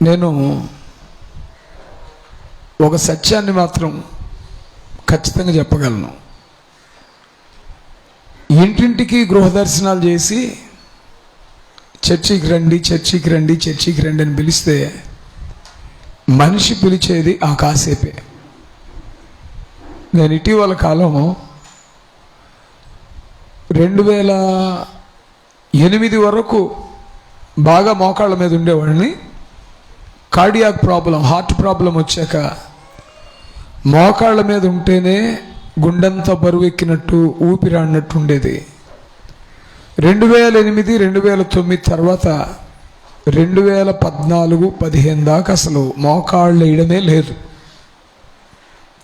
నేను ఒక సత్యాన్ని మాత్రం ఖచ్చితంగా చెప్పగలను. ఇంటింటికి గృహదర్శనాలు చేసి చర్చికి రండి చర్చికి రండి చర్చికి రండి అని పిలిస్తే మనిషి పిలిచేది ఆ కాసేపే. నేను ఇటీవల కాలం 2008 వరకు బాగా మోకాళ్ళ మీద ఉండేవాడిని. కార్డియాక్ ప్రాబ్లం, హార్ట్ ప్రాబ్లం వచ్చాక మోకాళ్ళ మీద ఉంటేనే గుండెంతా బరువు ఎక్కినట్టు ఊపిరాడినట్టు ఉండేది. 2008, 2009 తర్వాత 2014, 15 దాకా అసలు మోకాళ్ళు వేయడమే లేదు.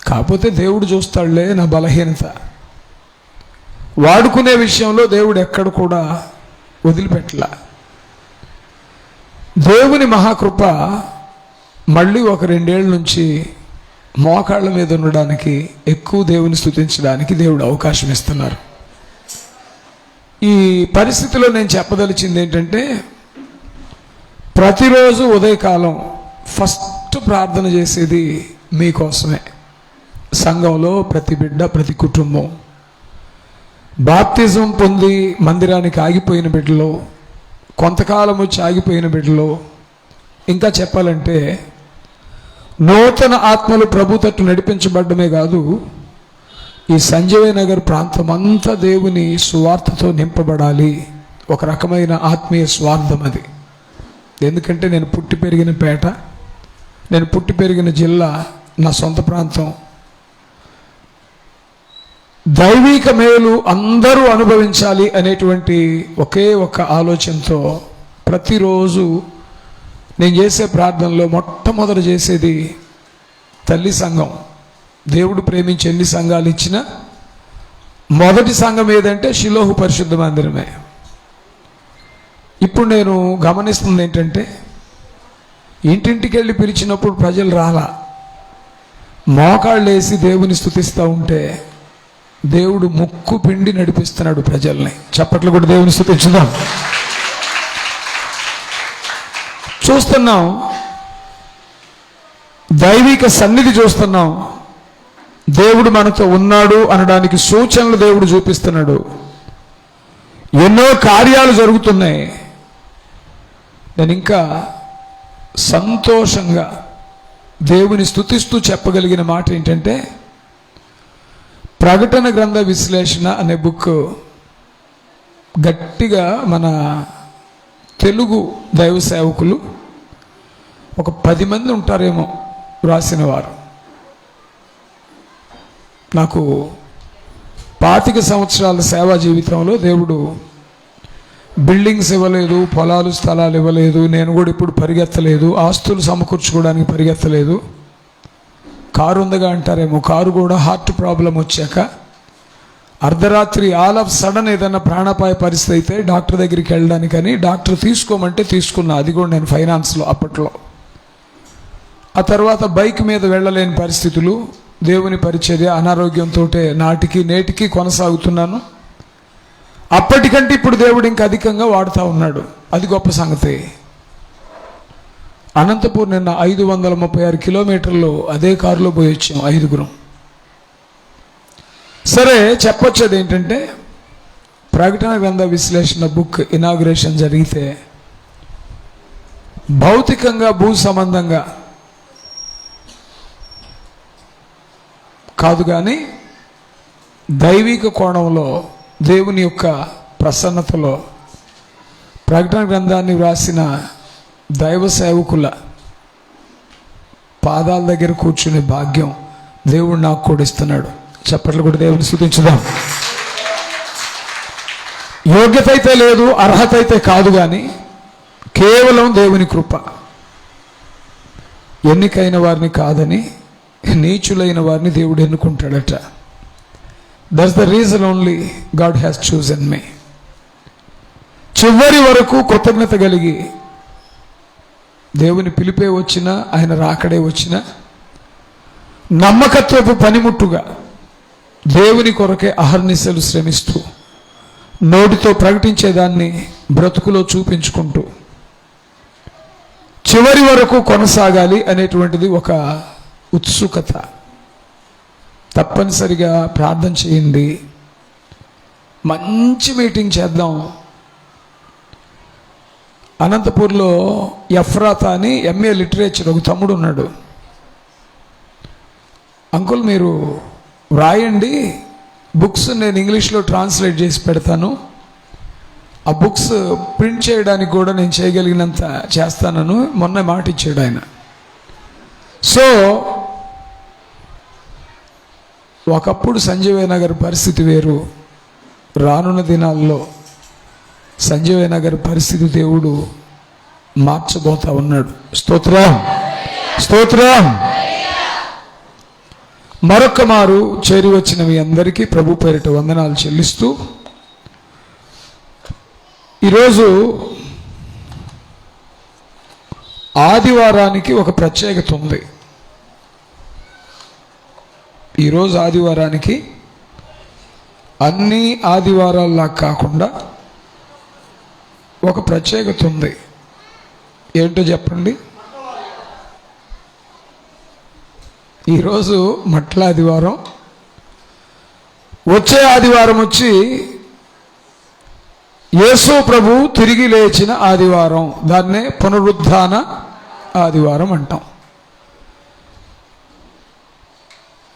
కాకపోతే దేవుడు చూస్తాడులే నా బలహీనత. వాడుకునే విషయంలో దేవుడు ఎక్కడ కూడా వదిలిపెట్టలా. దేవుని మహాకృప మళ్ళీ ఒక 2 ఏళ్ళ నుంచి మోకాళ్ళ మీద ఉండడానికి, ఎక్కువ దేవుని స్తుతించడానికి దేవుడు అవకాశం ఇస్తున్నారు. ఈ పరిస్థితిలో నేను చెప్పదలిచింది ఏంటంటే, ప్రతిరోజు ఉదయకాలం ఫస్ట్ ప్రార్థన చేసేది మీకోసమే. సంఘంలో ప్రతి బిడ్డ, ప్రతి కుటుంబం, బాప్తిజం పొంది మందిరానికి ఆగిపోయిన బిడ్డలో, కొంతకాలం వచ్చి ఆగిపోయిన బిడ్డలో, ఇంకా చెప్పాలంటే నూతన ఆత్మలు ప్రభు తట్టు నడిపించబడ్డమే కాదు, ఈ సంజీవ నగర్ ప్రాంతం అంతా దేవుని సువార్తతో నింపబడాలి. ఒక రకమైన ఆత్మీయ స్వార్థం అది. ఎందుకంటే నేను పుట్టి పెరిగిన పేట, నేను పుట్టి పెరిగిన జిల్లా, నా సొంత ప్రాంతం. దైవిక మేలు అందరూ అనుభవించాలి అనేటువంటి ఒకే ఒక ఆలోచనతో ప్రతిరోజు నేను చేసే ప్రార్థనలో మొట్టమొదట చేసేది తల్లి సంఘం. దేవుడు ప్రేమించి ఎన్ని సంఘాలు ఇచ్చినా మొదటి సంఘం ఏదంటే షిలోహు పరిశుద్ధ మందిరమే. ఇప్పుడు నేను గమనిస్తుంది ఏంటంటే, ఇంటింటికి వెళ్ళి పిలిచినప్పుడు ప్రజలు రాలా, మోకాళ్ళు వేసి దేవుని స్తుతిస్తూ ఉంటే దేవుడు ముక్కు పిండి నడిపిస్తున్నాడు ప్రజల్ని. చప్పట్లు కూడా దేవుని స్తుతించుదాం. చూస్తున్నాం, దైవిక సన్నిధి చూస్తున్నాం. దేవుడు మనతో ఉన్నాడు అనడానికి సూచనలు దేవుడు చూపిస్తున్నాడు. ఎన్నో కార్యాలు జరుగుతున్నాయి. నేను ఇంకా సంతోషంగా దేవుని స్తుతిస్తూ చెప్పగలిగిన మాట ఏంటంటే, ప్రకటన గ్రంథ విశ్లేషణ అనే బుక్ గట్టిగా మన తెలుగు దైవ సేవకులు ఒక 10 మంది ఉంటారేమో రాసిన వారు. నాకు 25 సంవత్సరాల సేవా జీవితంలో దేవుడు బిల్డింగ్స్ ఇవ్వలేదు, పొలాలు స్థలాలు ఇవ్వలేదు. నేను కూడా ఇప్పుడు పరిగెత్తలేదు, ఆస్తులు సమకూర్చుకోవడానికి పరిగెత్తలేదు. కారు ఉందిగా అంటారేమో, కారు కూడా హార్ట్ ప్రాబ్లం వచ్చాక అర్ధరాత్రి ఆల్ ఆఫ్ సడన్ ఏదైనా ప్రాణాపాయ పరిస్థితి అయితే డాక్టర్ దగ్గరికి వెళ్ళడానికని డాక్టర్ తీసుకోమంటే తీసుకున్నా. అది కూడా నేను ఫైనాన్స్లో అప్పట్లో. ఆ తర్వాత బైక్ మీద వెళ్ళలేని పరిస్థితులు, దేవుని పరిచర్య, అనారోగ్యంతో నాటికి నేటికి కొనసాగుతున్నాను. అప్పటికంటే ఇప్పుడు దేవుడు ఇంకా అధికంగా వాడుతూ ఉన్నాడు. అది గొప్ప సంగతి. అనంతపూర్ నిన్న 536 కిలోమీటర్లు అదే కారులో పోయి వచ్చాం 5గురం. సరే, చెప్పొచ్చేది ఏంటంటే, ప్రకటన గ్రంథ విశ్లేషణ బుక్ ఇనాగ్రేషన్ జరిగితే భౌతికంగా భూ సంబంధంగా కాదు కానీ దైవిక కోణంలో దేవుని యొక్క ప్రసన్నతలో ప్రకటన గ్రంథాన్ని వ్రాసిన దైవ సేవకుల పాదాల దగ్గర కూర్చునే భాగ్యం దేవుడు నాకు కూడా ఇస్తున్నాడు. చప్పట్లు కూడా దేవుని స్తుతించుదాం. యోగ్యత అయితే లేదు, అర్హత అయితే కాదు, కానీ కేవలం దేవుని కృప. ఎన్నికైన వారిని కాదని నీచులైన వారిని దేవుడు ఎన్నుకుంటాడట. That's the reason only God has chosen me. చివరి వరకు కృతజ్ఞత కలిగి దేవుని పిలిపే వచ్చినా, ఆయన రాకడే వచ్చినా, నమ్మకత్వపు పనిముట్టుగా దేవుని కొరకే అహర్నిశలు శ్రమిస్తూ నోటితో ప్రకటించేదాన్ని బ్రతుకులో చూపించుకుంటూ చివరి వరకు కొనసాగాలి అనేటువంటిది ఒక ఉత్సుకత. తప్పనిసరిగా ప్రార్థన చేయండి. మంచి మీటింగ్ చేద్దాం. అనంతపూర్లో ఎఫ్రాతా అని ఎంఏ లిటరేచర్ ఒక తమ్ముడు ఉన్నాడు. అంకుల్ మీరు వ్రాయండి, బుక్స్ నేను ఇంగ్లీష్లో ట్రాన్స్లేట్ చేసి పెడతాను, ఆ బుక్స్ ప్రింట్ చేయడానికి కూడా నేను చేయగలిగినంత చేస్తానని మొన్న మాట ఇచ్చాడు ఆయన. సో ఒకప్పుడు సంజీవయ్య నగర్ పరిస్థితి వేరు, రానున్న దినాల్లో సంజీవయ్య నగర్ పరిస్థితి దేవుడు మార్చబోతా ఉన్నాడు. స్తోత్రం, స్తోత్రం. మరొక మారు చేరి వచ్చిన మీ అందరికీ ప్రభు పేరిట వందనాలు చెల్లిస్తూ, ఈరోజు ఆదివారానికి ఒక ప్రత్యేకత ఉంది. ఈరోజు ఆదివారానికి అన్ని ఆదివారాల్లా కాకుండా ఒక ప్రత్యేకత ఉంది. ఏంటో చెప్పండి. ఈరోజు మట్ల ఆదివారం, వచ్చే ఆదివారం వచ్చి యేసు ప్రభు తిరిగి లేచిన ఆదివారం. దాన్నే పునరుద్ధాన ఆదివారం అంటాం.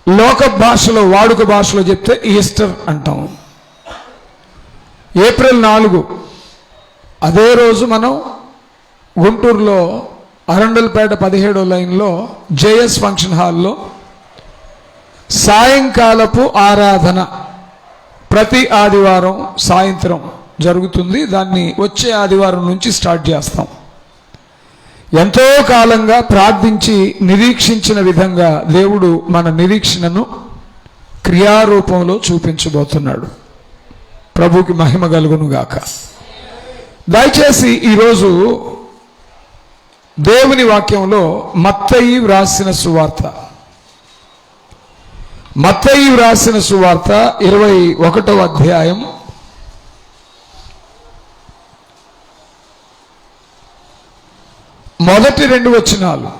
లోక భాషలో, వాడుక భాషలో చెప్తే ఈస్టర్ అంటాం. ఏప్రిల్ 4 అదే రోజు మనం గుంటూరులో అరండల్పేట 17వ లైన్లో జేఎస్ ఫంక్షన్ హాల్లో సాయంకాలపు ఆరాధన ప్రతి ఆదివారం సాయంత్రం జరుగుతుంది. దాన్ని వచ్చే ఆదివారం నుంచి స్టార్ట్ చేస్తాం. ఎంతో కాలంగా ప్రార్థించి నిరీక్షించిన విధంగా దేవుడు మన నిరీక్షణను క్రియారూపంలో చూపించబోతున్నాడు. ప్రభుకి మహిమ కలుగును గాక. దయచేసి ఈరోజు దేవుని వాక్యంలో మత్తయి వ్రాసిన సువార్త, మత్తయి వ్రాసిన సువార్త 21వ అధ్యాయం మొదటి 2 వచనాలు.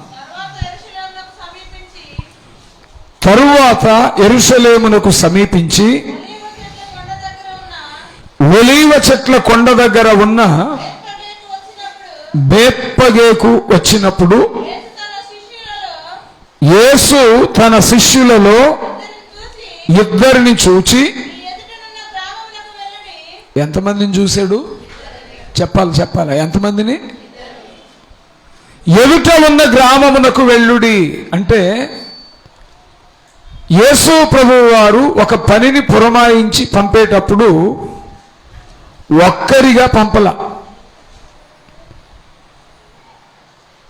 తరువాత యెరూషలేమునకు సమీపించి ఒలీవ చెట్ల కొండ దగ్గర ఉన్న బేత్పగేకు వచ్చినప్పుడు యేసు తన శిష్యులలో ఇద్దరిని చూచి, ఎంతమందిని చూశాడు? చెప్పాలి. ఎంతమందిని? ఎదుట ఉన్న గ్రామమునకు వెళ్ళుడి అంటే యేసు ప్రభువు వారు ఒక పనిని పురమాయించి పంపేటప్పుడు ఒక్కరిగా పంపల.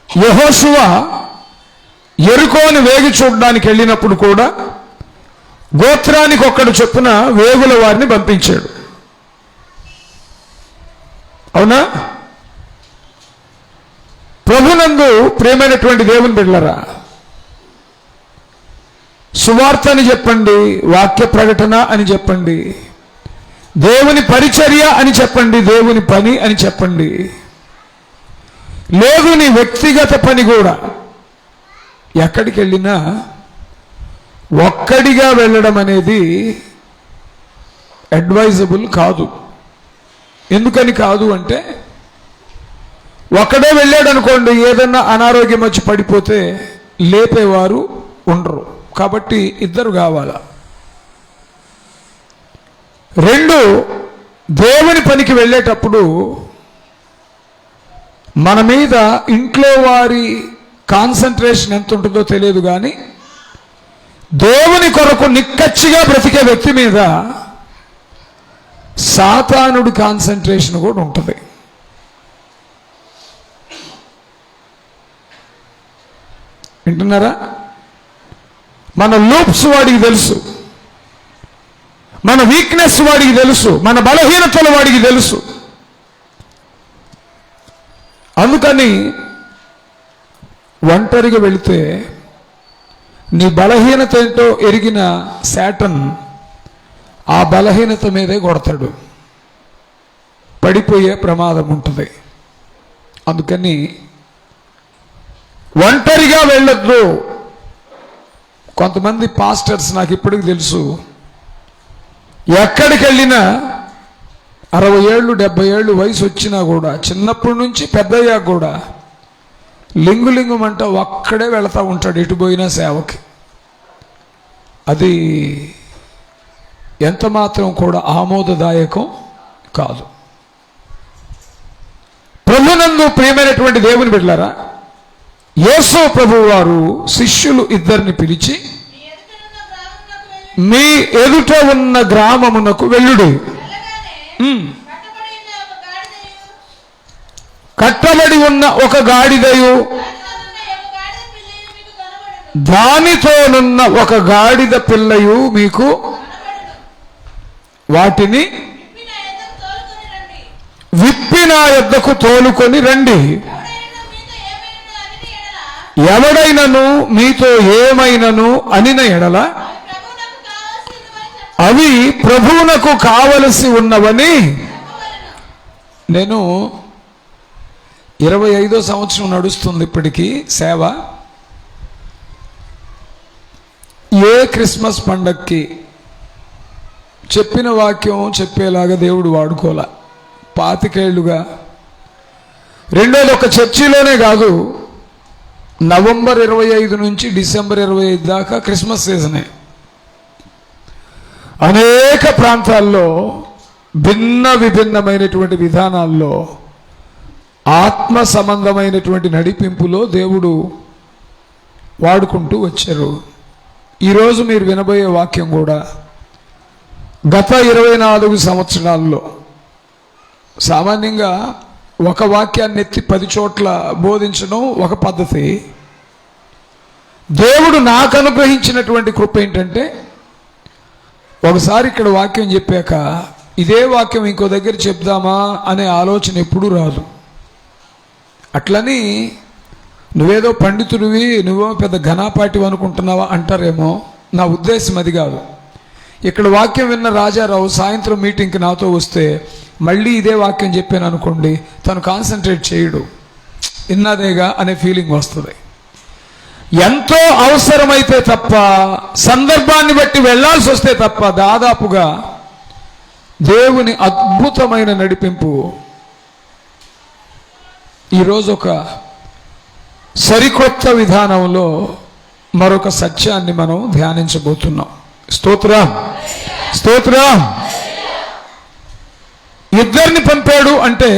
యెహోషువ యెరికోను వేగి చూడడానికి వెళ్ళినప్పుడు కూడా గోత్రానికి ఒక్కడు చొప్పున వేగుల వారిని పంపించాడు. అవునా? ప్రభునందు ప్రేమైనటువంటి దేవుని బిడ్డలారా, సువార్త అని చెప్పండి, వాక్య ప్రకటన అని చెప్పండి, దేవుని పరిచర్య అని చెప్పండి, దేవుని పని అని చెప్పండి, లేదు నీ వ్యక్తిగత పని కూడా, ఎక్కడికి వెళ్ళినా ఒక్కడిగా వెళ్ళడం అనేది అడ్వైజబుల్ కాదు. ఎందుకని కాదు అంటే, ఒక్కడే వెళ్ళాడు అనుకోండి, ఏదన్నా అనారోగ్యం వచ్చి పడిపోతే లేపేవారు ఉండరు. కాబట్టి ఇద్దరు కావాలా. 2, దేవుని పనికి వెళ్ళేటప్పుడు మన మీద ఇంట్లో వారి కాన్సన్ట్రేషన్ ఎంత ఉంటుందో తెలియదు, కానీ దేవుని కొరకు నిక్కచ్చిగా బ్రతికే వ్యక్తి మీద సాతానుడి కాన్సన్ట్రేషన్ కూడా ఉంటుంది. వింటున్నారా? మన లూప్స్ వాడికి తెలుసు, మన వీక్నెస్ వాడికి తెలుసు, మన బలహీనతలు వాడికి తెలుసు. అందుకని ఒంటరిగా వెళితే నీ బలహీనత ఏంటో ఎరిగిన శాటన్ ఆ బలహీనత మీదే కొడతాడు, పడిపోయే ప్రమాదం ఉంటుంది. అందుకని ఒంటరిగా వెళ్ళొద్దు. కొంతమంది పాస్టర్స్ నాకు ఇప్పటికి తెలుసు, ఎక్కడికి వెళ్ళినా 60 ఏళ్ళు 70 ఏళ్ళు వయసు వచ్చినా కూడా, చిన్నప్పటి నుంచి పెద్దయ్యాక కూడా లింగులింగమంట ఒక్కడే వెళతా ఉంటాడు ఎటు పోయినా సేవకి. అది ఎంత మాత్రం కూడా ఆమోదదాయకం కాదు. ప్రభునందు ప్రియమైనటువంటి దేవుని బిడ్డలారా, యేసు ప్రభువు వారు శిష్యులు 2 పిలిచి, మీ ఎదుట ఉన్న గ్రామమునకు వెళ్ళుడి, కట్టబడి ఉన్న ఒక గాడిదయు దానితోనున్న ఒక గాడిద పిల్లయు మీకు, వాటిని విప్పి నా యొద్దకు తోలుకొని రండి. ఎవడైనను మీతో ఏమైనను అనిన ఎడల అవి ప్రభువునకు కావలసి ఉన్నవని. నేను 25వ సంవత్సరం నడుస్తుంది ఇప్పటికీ సేవ. ఏ క్రిస్మస్ పండక్కి చెప్పిన వాక్యం చెప్పేలాగా దేవుడు వాడుకోలే 25 ఏళ్ళుగా. రెండోది ఒక చర్చిలోనే కాదు, నవంబర్ 25 నుంచి డిసెంబర్ 25 దాకా క్రిస్మస్ సీజనే. అనేక ప్రాంతాల్లో విభిన్నమైనటువంటి విధానాల్లో ఆత్మ సంబంధమైనటువంటి నడిపింపులో దేవుడు వాడుకుంటూ వచ్చారు. ఈరోజు మీరు వినబోయే వాక్యం కూడా గత 24 సంవత్సరాల్లో సామాన్యంగా ఒక వాక్యాన్ని ఎత్తి 10 చోట్ల బోధించడం ఒక పద్ధతి. దేవుడు నాకు అనుగ్రహించినటువంటి కృప ఏంటంటే, ఒకసారి ఇక్కడ వాక్యం చెప్పాక ఇదే వాక్యం ఇంకో దగ్గర చెప్దామా అనే ఆలోచన ఎప్పుడూ రాదు. అట్లని నువ్వేదో పండితుడివి, నువ్వేమో పెద్ద ఘనాపాటివి అనుకుంటున్నావా అంటారేమో. నా ఉద్దేశం అది కాదు. ఇక్కడ వాక్యం విన్న రాజారావు సాయంత్రం మీటింగ్కి నాతో వస్తే మళ్ళీ ఇదే వాక్యం చెప్పాను అనుకోండి, తను కాన్సన్ట్రేట్ చేయడు, ఇన్నదేగా అనే ఫీలింగ్ వస్తుంది. ఎంతో అవసరమైతే తప్ప, సందర్భాన్ని బట్టి వెళ్ళాల్సి వస్తే తప్ప, దాదాపుగా దేవుని అద్భుతమైన నడిపింపు. ఈరోజు ఒక సరికొత్త విధానంలో మరొక సత్యాన్ని మనం ధ్యానించబోతున్నాం. స్తోత్రం, స్తోత్రం. 2 పంపాడు అంటే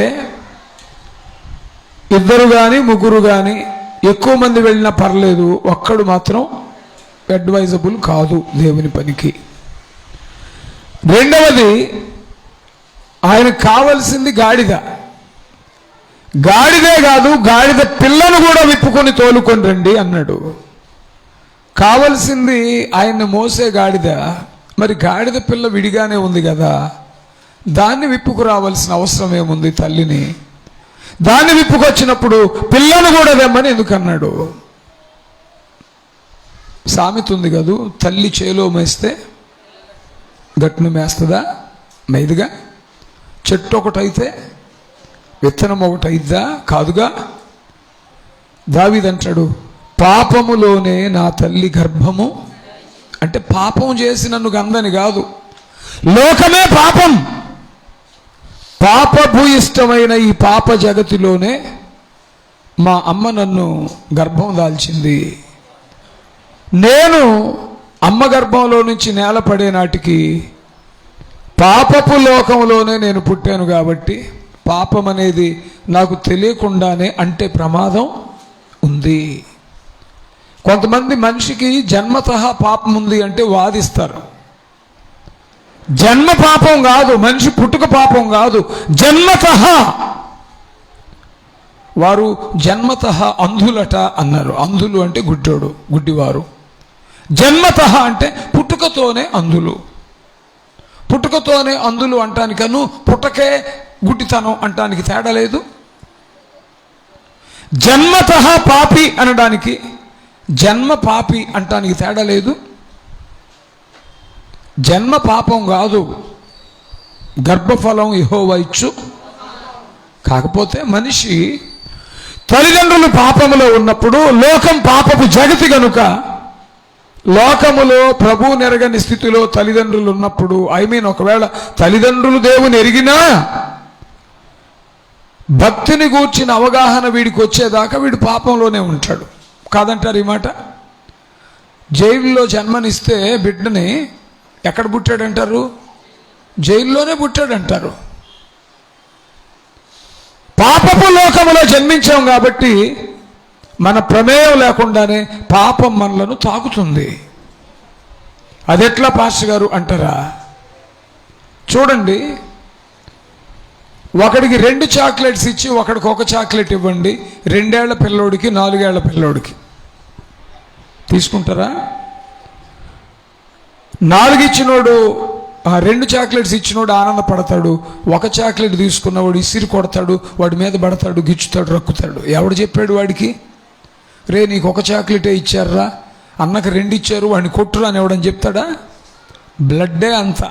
2 కానీ 3 కానీ ఎక్కువ మంది వెళ్ళినా పర్లేదు, ఒక్కడు మాత్రం అడ్వైజబుల్ కాదు దేవుని పనికి. రెండవది, ఆయనకు కావలసింది గాడిద. గాడిదే కాదు, గాడిద పిల్లను కూడా విప్పుకొని తోలుకొని రండి అన్నాడు. కావలసింది ఆయన్ని మోసే గాడిద. మరి గాడిద పిల్ల విడిగానే ఉంది కదా, దాన్ని విప్పుకు రావాల్సిన అవసరం ఏముంది తల్లిని? దాన్ని విప్పుకొచ్చినప్పుడు పిల్లను కూడా తెమ్మని ఎందుకన్నాడు? సామెత ఉంది కదూ, తల్లి చేలో మేస్తే గట్టును మేస్తుందా? మేదుగా. చెట్టు ఒకటైతే విత్తనం ఒకటైద్దా? కాదుగా. దావీదంటాడు, పాపములోనే నా తల్లి గర్భము. అంటే పాపం చేసి నన్ను గందని కాదు, లోకమే పాపం. పాపభూయిష్టమైన ఈ పాప జగతిలోనే మా అమ్మ నన్ను గర్భం దాల్చింది. నేను అమ్మ గర్భంలో నుంచి నేల పడే నాటికి పాపపు లోకంలోనే నేను పుట్టాను కాబట్టి పాపం అనేది నాకు తెలియకుండానే అంటే ప్రమాదం ఉంది. కొంతమంది మనిషికి జన్మతః పాపం ఉంది అంటే వాదిస్తారు. జన్మ పాపం కాదు, మనిషి పుట్టుక పాపం కాదు, జన్మతః. వారు జన్మతః అంధులట అన్నారు. అంధులు అంటే గుడ్డోడు, గుడ్డివారు. జన్మతః అంటే పుట్టుకతోనే అంధులు. పుట్టుకతోనే అంధులు అంటానికను పుట్టకే గుడ్డితనం అంటానికి తేడా లేదు. జన్మతః పాపి అనడానికి జన్మ పాపి అంటానికి తేడా లేదు. జన్మ పాపం కాదు, గర్భఫలం యెహోవా ఇచ్చు. కాకపోతే మనిషి తల్లిదండ్రులు పాపములో ఉన్నప్పుడు లోకం పాపపు జగతి గనుక లోకములో ప్రభు నెరగని స్థితిలో తల్లిదండ్రులు ఉన్నప్పుడు ఒకవేళ తల్లిదండ్రులు దేవుని ఎరిగినా భక్తిని గూర్చిన అవగాహన వీడికి వచ్చేదాకా వీడు పాపంలోనే ఉంటాడు. కాదంటారు ఈ మాట? జైల్లో జన్మనిస్తే బిడ్డని ఎక్కడ పుట్టాడంటారు? జైల్లోనే పుట్టాడంటారు. పాపపు లోకములో జన్మించాం కాబట్టి మన ప్రమేయం లేకుండానే పాపం మనలను తాకుతుంది. అదెట్లా పాస్టర్ గారు అంటారా? చూడండి, ఒకడికి 2 చాక్లెట్స్ ఇచ్చి ఒకడికి 1 చాక్లెట్ ఇవ్వండి, 2 ఏళ్ల పిల్లోడికి 4 ఏళ్ల పిల్లోడికి తీసుకుంటారా? 4 ఇచ్చినోడు 2 చాక్లెట్స్ ఇచ్చినోడు ఆనందపడతాడు, 1 చాక్లెట్ తీసుకున్నవాడు ఇసిరి కొడతాడు, వాడి మీద పడతాడు, గిచ్చుతాడు, రక్కుతాడు. ఎవడు చెప్పాడు వాడికి? రే నీకు 1 చాక్లెటే ఇచ్చారా, అన్నకు 2 ఇచ్చారు, వాడిని కొట్టురా అని ఎవడని చెప్తాడా? బ్లడ్డే అంత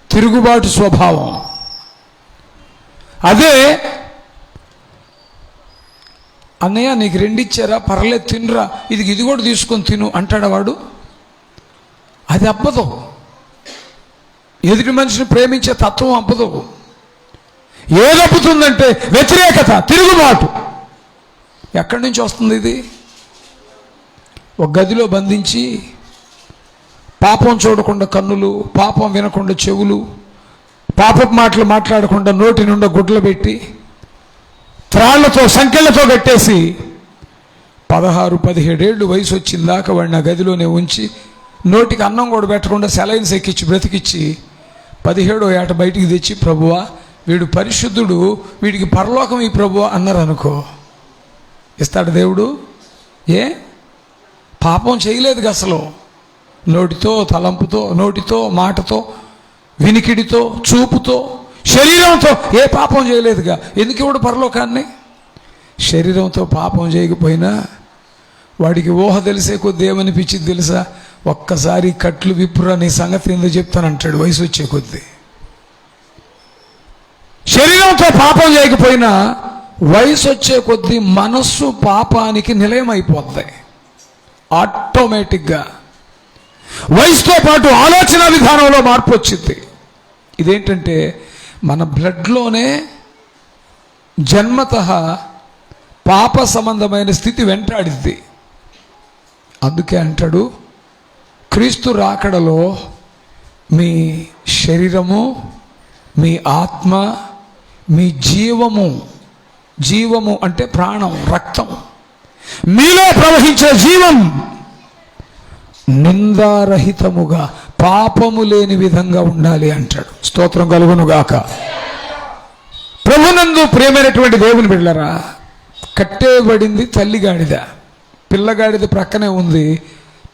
తిరుగుబాటు స్వభావం. అదే అన్నయ్య నీకు 2 ఇచ్చారా, పర్లేదు తినురా, ఇది కూడా తీసుకొని తిను అంటాడా వాడు? అది అబ్బదు. ఎదుటి మనిషిని ప్రేమించే తత్వం అబ్బదు. ఏదబ్బుతుందంటే వ్యతిరేకత, తిరుగుబాటు. ఎక్కడి నుంచి వస్తుంది ఇది? ఒక గదిలో బంధించి పాపం చూడకుండా కన్నులు, పాపం వినకుండా చెవులు, పాపపు మాటలు మాట్లాడకుండా నోటి నుండి గుడ్లు పెట్టి త్రాళ్లతో సంకెళ్లతో కట్టేసి 16-17 ఏళ్ళు వయసు వచ్చిందాకా వాడిని ఆ గదిలోనే ఉంచి నోటికి అన్నం కూడా పెట్టకుండా సెలైన్స్ ఎక్కించి బ్రతికిచ్చి 17వ ఏట బయటికి తెచ్చి ప్రభువా వీడు పరిశుద్ధుడు, వీడికి పరలోకం ఈ ప్రభువా అన్నారు అనుకో, ఇస్తాడు దేవుడు? ఏ పాపం చేయలేదు అసలు. నోటితో, తలంపుతో, నోటితో, మాటతో, వినికిడితో, చూపుతో, శరీరంతో ఏ పాపం చేయలేదుగా. ఎందుకు ఇవ్వడు పరలోకాన్ని? శరీరంతో పాపం చేయకపోయినా వాడికి ఊహ తెలిసే కొద్ది ఏమనిపించింది తెలుసా? ఒక్కసారి కట్లు విప్పురా నీ సంగతి ఎందుకు చెప్తానంటాడు వయసు వచ్చే కొద్దీ. శరీరంతో పాపం చేయకపోయినా వయసు వచ్చే కొద్దీ మనస్సు పాపానికి నిలయం అయిపోద్ది ఆటోమేటిక్గా. వయసుతో పాటు ఆలోచన విధానంలో మార్పు వచ్చింది. ఇదేంటంటే మన బ్లడ్లోనే జన్మతః పాప సంబంధమైన స్థితి వెంటాడిద్ది. అందుకే అంటాడు, క్రీస్తు రాకడలో మీ శరీరము, మీ ఆత్మ, మీ జీవము అంటే ప్రాణం, రక్తం, మీలో ప్రవహించే జీవం నిందారహితముగా పాపము లేని విధంగా ఉండాలి అంటాడు. స్తోత్రం కలుగునుగాక. ప్రభునందు ప్రియమైనటువంటి దేవుని బిడ్డలారా, కట్టేయబడింది తల్లి గాడిద, పిల్లగాడిద ప్రక్కనే ఉంది.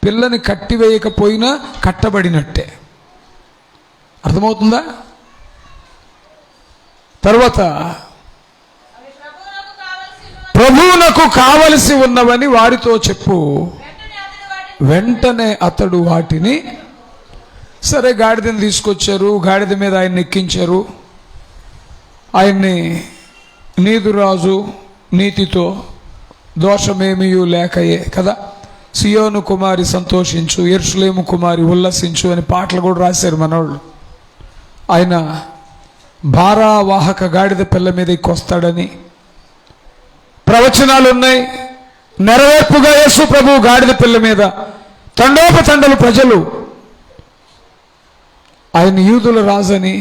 పిల్లని కట్టివేయకపోయినా కట్టబడినట్టే. అర్థమవుతుందా? తర్వాత ప్రభువునకు కావలసి ఉన్నవని వారితో చెప్పు. వెంటనే అతడు వాటిని, సరే గాడిదని తీసుకొచ్చారు, గాడిద మీద ఆయన్ని ఎక్కించారు, ఆయన్ని నీతిరాజు, నీతితో దోషమేమీ లేకయే కదా, సియోను కుమారి సంతోషించు, యెరూషలేము కుమారి ఉల్లసించు అని పాటలు కూడా రాశారు మనోళ్ళు. ఆయన భారావాహక గాడిద పిల్ల మీద ఎక్కొస్తాడని ప్రవచనాలు ఉన్నాయి. నెరవేర్పుగా యేసు ప్రభు గాడిద పిల్ల మీద తండోపతండలు ప్రజలు ఆయన యూదుల రాజని,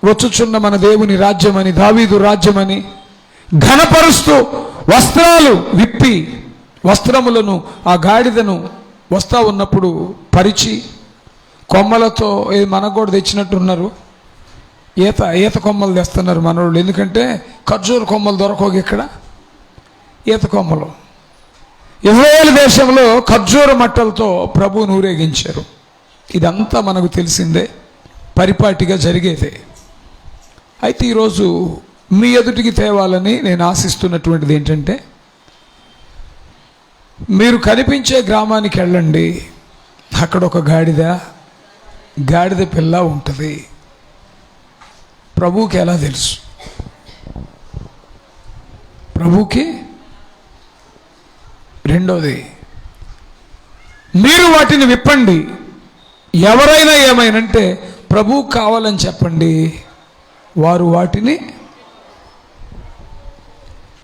వచ్చుచున్న మన దేవుని రాజ్యమని, దావీదు రాజ్యమని ఘనపరుస్తూ వస్త్రాలు విప్పి వస్త్రములను ఆ గాడిదను వస్తా ఉన్నప్పుడు పరిచి కొమ్మలతో మనకు కూడా తెచ్చినట్టున్నారు. ఈత కొమ్మలు తెస్తున్నారు మనోళ్ళు. ఎందుకంటే ఖర్జూర కొమ్మలు దొరకవు ఇక్కడ. ఈత కొమ్మలు ఇజ్రాయేల్ దేశంలో ఖర్జూర మట్టలతో ప్రభువును ఊరేగించారు. ఇదంతా మనకు తెలిసిందే, పరిపాటిగా జరిగేదే. అయితే ఈరోజు మీ ఎదుటికి తేవాలని నేను ఆశిస్తున్నటువంటిది ఏంటంటే, మీరు కనిపించే గ్రామానికి వెళ్ళండి, అక్కడ ఒక గాడిద పిల్ల ఉంటుంది. ప్రభువుకి ఎలా తెలుసు? ప్రభువుకి రెండోది, మీరు వాటిని విప్పండి. ఎవరైనా ఏమైనంటే ప్రభువు కావాలని చెప్పండి, వారు వాటిని.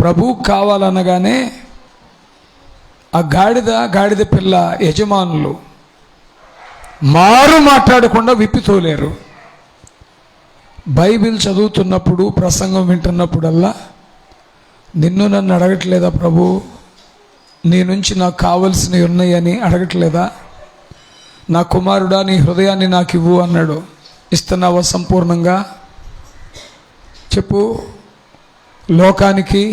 ప్రభువు కావాలనగానే ఆ గాడిద పిల్ల యజమానులు మారు మాట్లాడకుండా విప్పితోలేరు. బైబిల్ చదువుతున్నప్పుడు, ప్రసంగం వింటున్నప్పుడల్లా, నిన్ను నన్ను అడగట్లేదా ప్రభు, నీ నుంచి నాకు కావలసినవి ఉన్నాయని అడగట్లేదా? నా కుమారుడా, నీ హృదయాన్ని నాకు ఇవ్వు అన్నాడు. ఇస్తున్నావా సంపూర్ణంగా? చెప్పు. లోకానికి,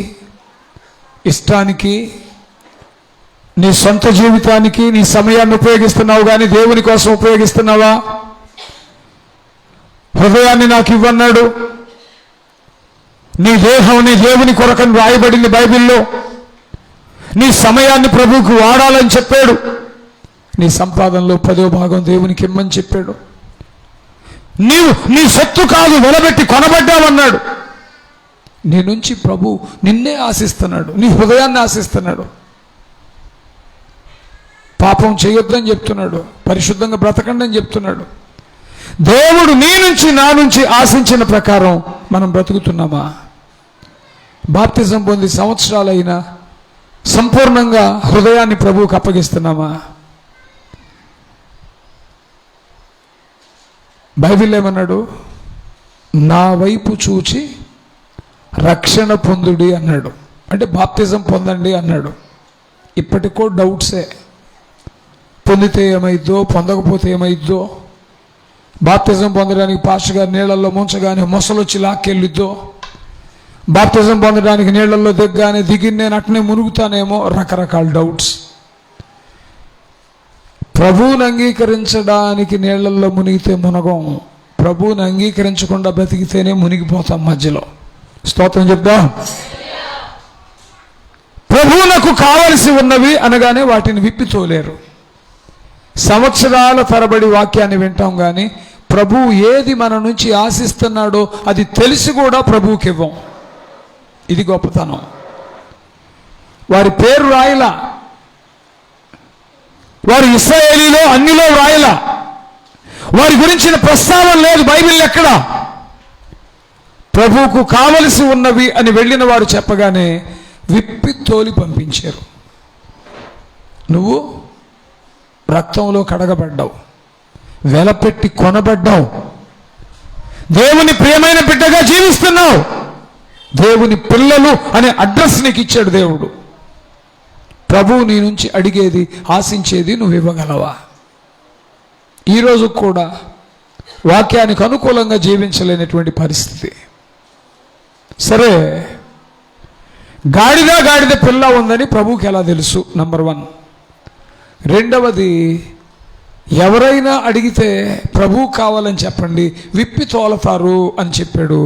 ఇష్టానికి, నీ సొంత జీవితానికి నీ సమయాన్ని ఉపయోగిస్తున్నావు, కానీ దేవుని కోసం ఉపయోగిస్తున్నావా? హృదయాన్ని నాకు ఇవ్వన్నాడు. నీ దేహం నీ దేవుని కొరకని రాయబడింది బైబిల్లో. నీ సమయాన్ని ప్రభువుకు వాడాలని చెప్పాడు. నీ సంపాదనలో 10వ భాగం దేవునికి ఇమ్మని చెప్పాడు. నీవు నీ సొత్తు కాదు, వెలబెట్టి కొనబడ్డావన్నాడు. నీ నుంచి ప్రభు నిన్నే ఆశిస్తున్నాడు, నీ హృదయాన్ని ఆశిస్తున్నాడు. పాపం చేయొద్దని చెప్తున్నాడు, పరిశుద్ధంగా బ్రతకండి అని చెప్తున్నాడు. దేవుడు నీ నుంచి నా నుంచి ఆశించిన ప్రకారం మనం బ్రతుకుతున్నామా? బాప్తిజం పొంది సంవత్సరాలైనా సంపూర్ణంగా హృదయాన్ని ప్రభువుకు అప్పగిస్తున్నామా? బైబిల్ ఏమన్నాడు? నా వైపు చూచి రక్షణ పొందుడి అన్నాడు. అంటే బాప్తిజం పొందండి అన్నాడు. ఇప్పటికో డౌట్సే, పొందితే ఏమైద్దో, పొందకపోతే ఏమైద్దో, బాప్తిజం పొందడానికి పాస్టర్ గారు నీళ్లలో ముంచగానే మొసలొచ్చి లాక్కెళ్ళిద్దో, బాప్తిజం పొందడానికి నీళ్లలో దిగ్గానే దిగి నేను అట్నే మునుగుతానేమో, రకరకాల డౌట్స్. ప్రభువుని అంగీకరించడానికి నీళ్లలో మునిగితే మునగం, ప్రభువుని అంగీకరించకుండా బ్రతికితేనే మునిగిపోతాం మధ్యలో. స్తోత్రం చెప్దాం. ప్రభువునకు కావలసి ఉన్నవి అనగానే వాటిని విప్పితోలేరు. సంవత్సరాల తరబడి వాక్యాన్ని వింటాం, కానీ ప్రభువు ఏది మన నుంచి ఆశిస్తున్నాడో అది తెలిసి కూడా ప్రభువుకి ఇవ్వం. ఇది గొప్పతనం. వారి పేరు రాయలా, వారు ఇశ్రాయేలీలో అన్నిలో రాయలా, వారి గురించిన ప్రస్తావన లేదు బైబిల్ ఎక్కడ. ప్రభువుకు కావలసి ఉన్నవి అని వెళ్ళిన వారు చెప్పగానే విప్పి తోలి పంపించారు. నువ్వు రక్తంలో కడగబడ్డావు, వెలపెట్టి కొనబడ్డావు, దేవుని ప్రియమైన బిడ్డగా జీవిస్తున్నావు, దేవుని పిల్లలు అనే అడ్రస్ నీకు ఇచ్చాడు దేవుడు. ప్రభువు నీ నుంచి అడిగేది, ఆశించేది నువ్వు ఇవ్వగలవా? ఈరోజు కూడా వాక్యానికి అనుకూలంగా జీవించలేనటువంటి పరిస్థితి. సరే, గాడిద పిల్ల ఉందని ప్రభువుకి ఎలా తెలుసు? నంబర్ 1. రెండవది, ఎవరైనా అడిగితే ప్రభువు కావాలని చెప్పండి, విప్పి తోలతారు అని చెప్పాడు.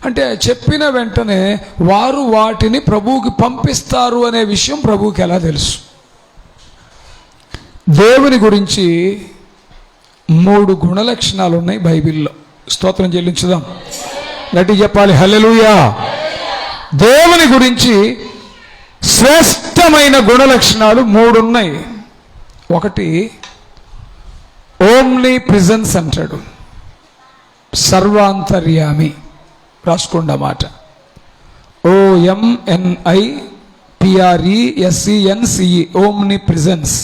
అంటే చెప్పిన వెంటనే వారు వాటిని ప్రభువుకి పంపిస్తారు అనే విషయం ప్రభువుకి ఎలా తెలుసు? దేవుని గురించి 3 గుణలక్షణాలు ఉన్నాయి బైబిల్లో. స్తోత్రం చెల్లించుదాం, గట్టి చెప్పాలి హల్లెలూయా. దేవుని గురించి శ్రేష్టమైన గుణలక్షణాలు 3 ఉన్నాయి. ఒకటి, ఓమ్ని ప్రిజెన్స్ అంటాడు, సర్వాంతర్యామి. రాసుకోండి మాట, OMNIPRESENCE, ఓమ్ని ప్రిజెన్స్.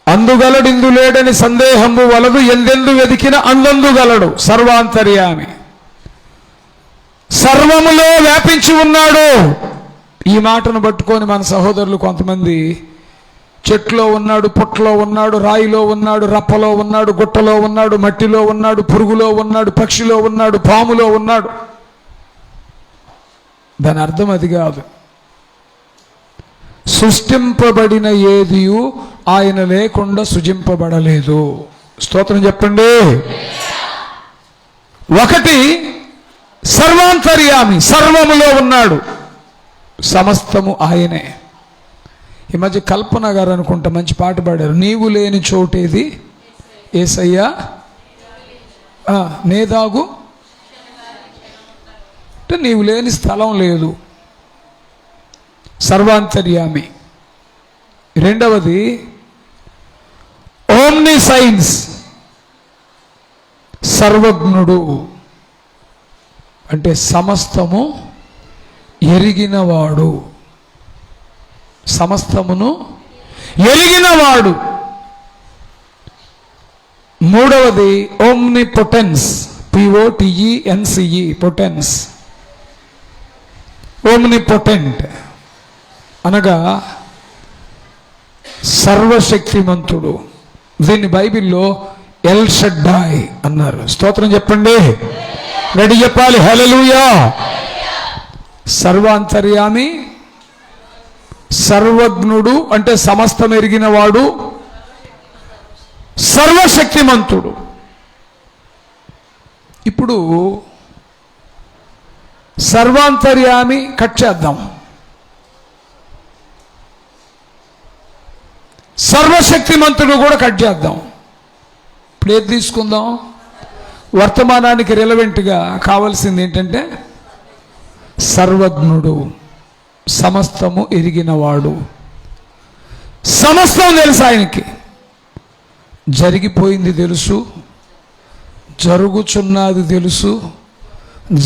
అందుగలడిందు లేడని సందేహము వలదు, ఎందెందు వెదికిన అందందుగలడు, సర్వాంతర్యామి. సర్వములో వ్యాపించి ఉన్నాడు. ఈ మాటను పట్టుకొని మన సహోదరులు కొంతమంది చెట్లో ఉన్నాడు, పుట్టలో ఉన్నాడు, రాయిలో ఉన్నాడు, రప్పలో ఉన్నాడు, గుట్టలో ఉన్నాడు, మట్టిలో ఉన్నాడు, పురుగులో ఉన్నాడు, పక్షిలో ఉన్నాడు, పాములో ఉన్నాడు. దాని అర్థం అది కాదు. సృష్టింపబడిన ఏదియు ఆయన లేకుండా సృజింపబడలేదు. స్తోత్రం చెప్పండి. ఒకటి, సర్వాంతర్యామి, సర్వములో ఉన్నాడు, సమస్తము ఆయనే. ఈ మధ్య కల్పన గారు అనుకుంటా మంచి పాట పాడారు, నీవు లేని చోటేది యేసయ్యా నేదాగు. అంటే నీవు లేని స్థలం లేదు, సర్వాంతర్యామి. రెండవది ఓమ్నిసైన్స్, సర్వజ్ఞుడు అంటే సమస్తము ఎరిగినవాడు, సమస్తమును ఎరిగినవాడు. మూడవది ఓమ్నిపొటెన్స్, POTENCE, పొటెన్స్. ఓమ్నిపొటెంట్ అనగా సర్వశక్తిమంతుడు. దీన్ని బైబిల్లో ఎల్ షడ్డాయ్ అన్నారు. స్తోత్రం చెప్పండి, రెడీ చెప్పాలి, హల్లెలూయా. సర్వాంతర్యామి, సర్వజ్ఞుడు అంటే సమస్తం ఎరిగినవాడు, సర్వశక్తిమంతుడు. ఇప్పుడు సర్వాంతర్యామి కట్ చేద్దాం, సర్వశక్తిమంతుడు కూడా కట్ చేద్దాం. ఇప్పుడు ఏది తీసుకుందాం? వర్తమానానికి రిలవెంట్గా కావాల్సింది ఏంటంటే సర్వజ్ఞుడు, సమస్తము ఎరిగినవాడు. సమస్తం తెలుసు ఆయనకి. జరిగిపోయింది తెలుసు, జరుగుచున్నది తెలుసు,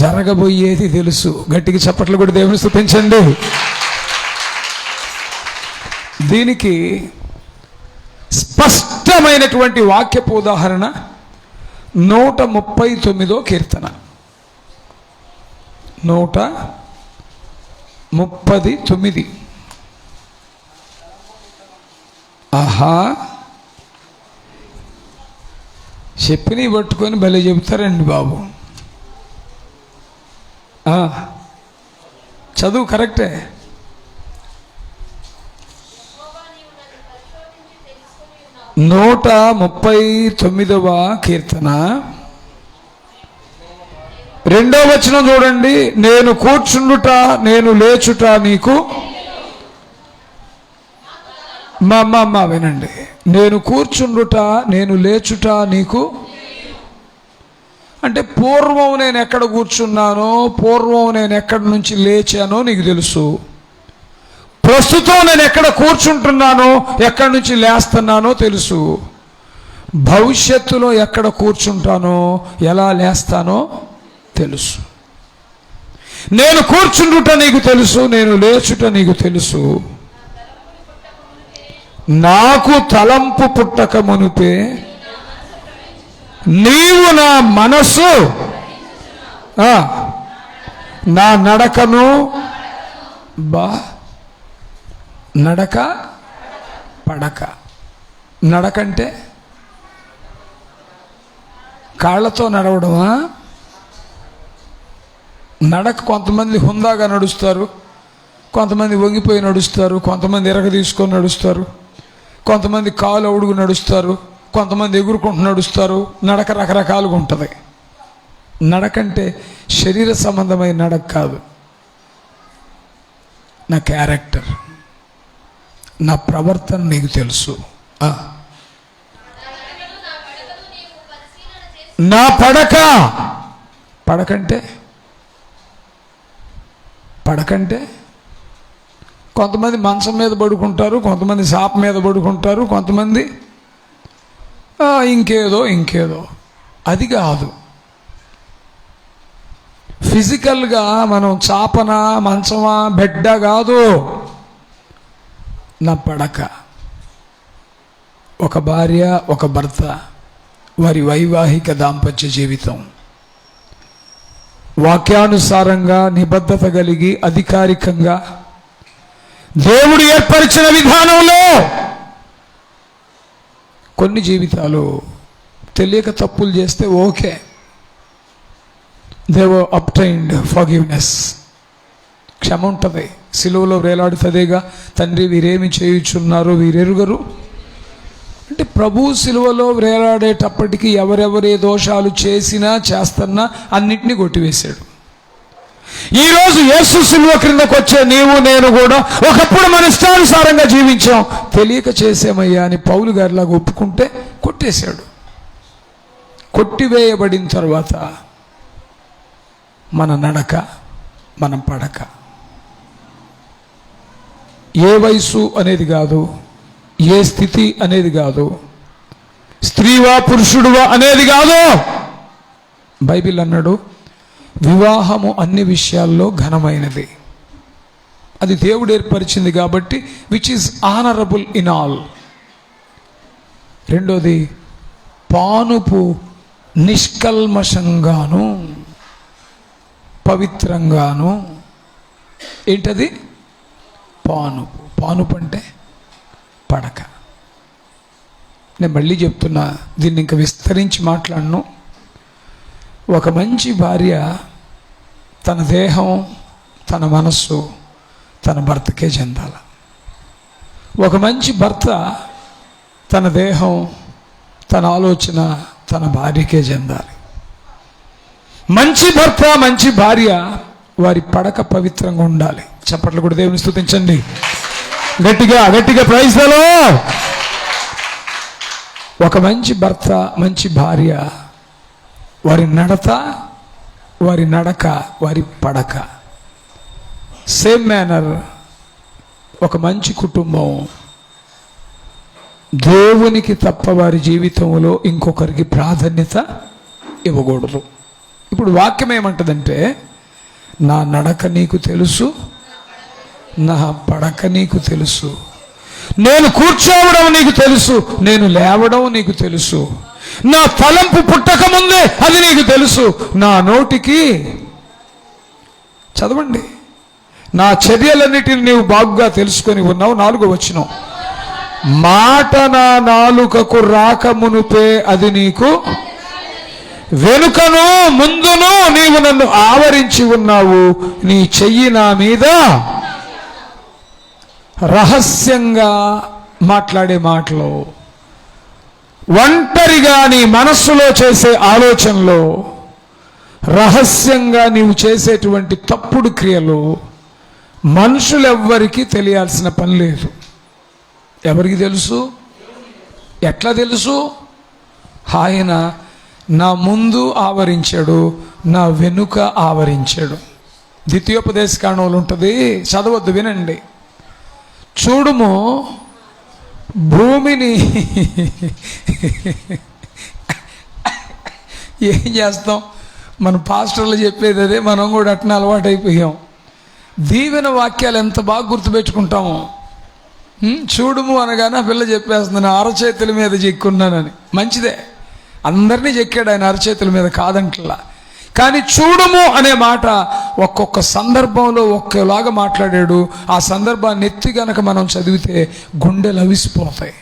జరగబోయేది తెలుసు. గట్టిగా చప్పట్లు కూడా దేవుని స్తుతించండి. దీనికి స్పష్టమైనటువంటి వాక్యపు ఉదాహరణ 139వ కీర్తన. 139. ఆహా, చెప్పిని పట్టుకొని భలే చెబుతారండి బాబు. చదువు కరెక్టే. నూట 139వ కీర్తన 2వ వచనం చూడండి. నేను కూర్చుండుట నేను లేచుట నీకు మా వినండి. నేను కూర్చుండుట నేను లేచుట నీకు అంటే పూర్వం నేను ఎక్కడ కూర్చున్నానో, పూర్వం నేను ఎక్కడి నుంచి లేచానో నీకు తెలుసు. ప్రస్తుతం నేను ఎక్కడ కూర్చుంటున్నానో, ఎక్కడి నుంచి లేస్తున్నానో తెలుసు. భవిష్యత్తులో ఎక్కడ కూర్చుంటానో, ఎలా లేస్తానో తెలుసు. నేను కూర్చుండుట నీకు తెలుసు, నేను లేచుట నీకు తెలుసు. నాకు తలంపు పుట్టక మునుపే నీవు నా మనసు నా నడకను నడక పడక. నడకంటే కాళ్ళతో నడవడమా? నడక కొంతమంది హుందాగా నడుస్తారు, కొంతమంది వంగిపోయి నడుస్తారు, కొంతమంది ఎరగ తీసుకొని నడుస్తారు, కొంతమంది కాలు అడుగు నడుస్తారు, కొంతమంది ఎగురుకుంటూ నడుస్తారు. నడక రకరకాలుగా ఉంటుంది. నడకంటే శరీర సంబంధమైన నడక కాదు, నా క్యారెక్టర్, నా ప్రవర్తన నీకు తెలుసు. నా పడకంటే కొంతమంది మంచం మీద పడుకుంటారు, కొంతమంది సాప మీద పడుకుంటారు, కొంతమంది ఇంకేదో. అది కాదు. ఫిజికల్గా మనం చాపన మంచమా బెడ్డ కాదు, నా పడక. ఒక భార్య ఒక భర్త వారి వైవాహిక దాంపత్య జీవితం వాక్యానుసారంగా నిబద్ధత కలిగి అధికారికంగా దేవుడు ఏర్పరిచిన విధానంలో. కొన్ని జీవితాలు తెలియక తప్పులు చేస్తే okay, they were obtained forgiveness, క్షమ ఉంటుంది. సిలువలో వేలాడుతుందేగా, తండ్రి వీరేమి చేయుచున్నారో వీరెరుగరు అంటే ప్రభు సిలువలో వేలాడేటప్పటికీ ఎవరెవరే దోషాలు చేసినా చేస్తున్నా అన్నిటినీ కొట్టివేశాడు. ఈరోజు యేసు సిలువ క్రిందకు వచ్చే నీవు నేను కూడా ఒకప్పుడు మన ఇష్టానుసారంగా జీవించాం, తెలియక చేసామయ్యా అని పౌలు గారిలాగా ఒప్పుకుంటే కొట్టేశాడు. కొట్టివేయబడిన తర్వాత మన నడక, మనం పడక. ఏ వయసు అనేది కాదు, ఏ స్థితి అనేది కాదు, స్త్రీవా పురుషుడువా అనేది కాదు. బైబిల్ అన్నాడు వివాహము అన్ని విషయాల్లో ఘనమైనది, అది దేవుడు ఏర్పరిచింది కాబట్టి which is honourable in all. రెండోది పానుపు నిష్కల్మషంగాను పవిత్రంగాను. ఏంటది? పానుపు. పానుపు అంటే పడక. నేను మళ్ళీ చెప్తున్నా, దీన్ని ఇంకా విస్తరించి మాట్లాడను. ఒక మంచి భార్య తన దేహం, తన మనస్సు తన భర్తకే చెందాల. ఒక మంచి భర్త తన దేహం, తన ఆలోచన తన భార్యకే చెందాలి. మంచి భర్త, మంచి భార్య వారి పడక పవిత్రంగా ఉండాలి. చప్పట్లు కూడా దేవుని స్తుతించండి గట్టిగా గట్టిగా, ప్రైజ్ ది లార్డ్. ఒక మంచి భర్త, మంచి భార్య వారి నడత, వారి నడక, వారి పడక. సేమ్ మేనర్ ఒక మంచి కుటుంబం దేవునికి తప్ప వారి జీవితంలో ఇంకొకరికి ప్రాధాన్యత ఇవ్వకూడదు. ఇప్పుడు వాక్యం ఏమంటదంటే, నా నడక నీకు తెలుసు, నా పడక నీకు తెలుసు, నేను కూర్చోవడం నీకు తెలుసు, నేను లేవడం నీకు తెలుసు, నా తలంపు పుట్టక ముందే అది నీకు తెలుసు, నా నోటికి చదవండి నా చర్యలన్నిటిని నీవు బాగుగా తెలుసుకొని ఉన్నావు. 4వ వచనం, మాట నా నాలుకకు రాకమునుపే అది నీకు వెనుకను ముందును నీవు నన్ను ఆవరించి ఉన్నావు. నీ చెయ్యి నా మీద రహస్యంగా మాట్లాడే మాటలు, ఒంటరిగా నీ మనస్సులో చేసే ఆలోచనలో రహస్యంగా నీవు చేసేటువంటి తప్పుడు క్రియలు మనుషులెవ్వరికీ తెలియాల్సిన పని లేదు. ఎవరికి తెలుసు? ఎట్లా తెలుసు? ఆయన నా ముందు ఆవరించాడు, నా వెనుక ఆవరించాడు. ద్వితీయోపదేశకాండంలో ఉంటుంది, చదవద్దు, వినండి. చూడుము భూమిని ఏం చేస్తాం, మన పాస్టర్లు చెప్పేది అదే, మనం కూడా అట్నే అలవాటు అయిపోయాం. దీవెన వాక్యాలు ఎంత బాగా గుర్తుపెట్టుకుంటాము. చూడుము అనగానే ఆ పిల్ల చెప్పేస్తుంది, నా అరచేతుల మీద చెక్కున్నానని. మంచిదే, అందరినీ చెక్కాడు ఆయన అరచేతుల మీద, కాదంట్లా. కానీ చూడుము అనే మాట ఒక్కొక్క సందర్భంలో ఒక్కలాగా మాట్లాడాడు. ఆ సందర్భాన్ని ఎత్తి గనక మనం చదివితే గుండెలు అవిసిపోతాయి.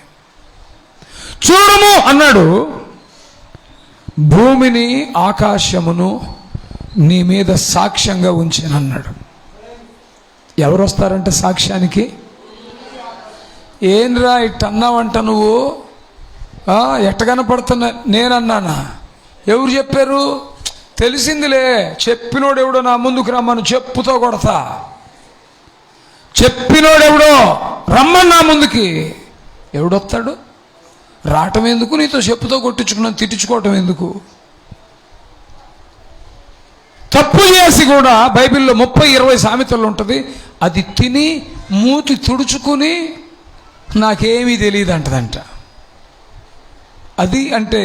చూడుము అన్నాడు, భూమిని ఆకాశమును నీ మీద సాక్ష్యంగా ఉంచానన్నాడు. ఎవరు వస్తారంటే సాక్ష్యానికి? ఏంరా ఇట్ అన్నావంట నువ్వు, ఎట్ట కనపడుతున్నా? నేనన్నానా? ఎవరు చెప్పారు? తెలిసిందిలే, చెప్పినోడెవడో నా ముందుకు రమ్మను చెప్పుతో కొడతా. చెప్పినోడెవడో రమ్మని నా ముందుకి. ఎవడొస్తాడు? రావటం ఎందుకు? నీతో చెప్పుతో కొట్టించుకున్నాను, తిట్టించుకోవటం ఎందుకు? తప్పు చేసి కూడా బైబిల్లో 30-20 సామెతలు ఉంటుంది. అది తిని మూతి తుడుచుకుని నాకేమీ తెలియదు అంటదంట. అది అంటే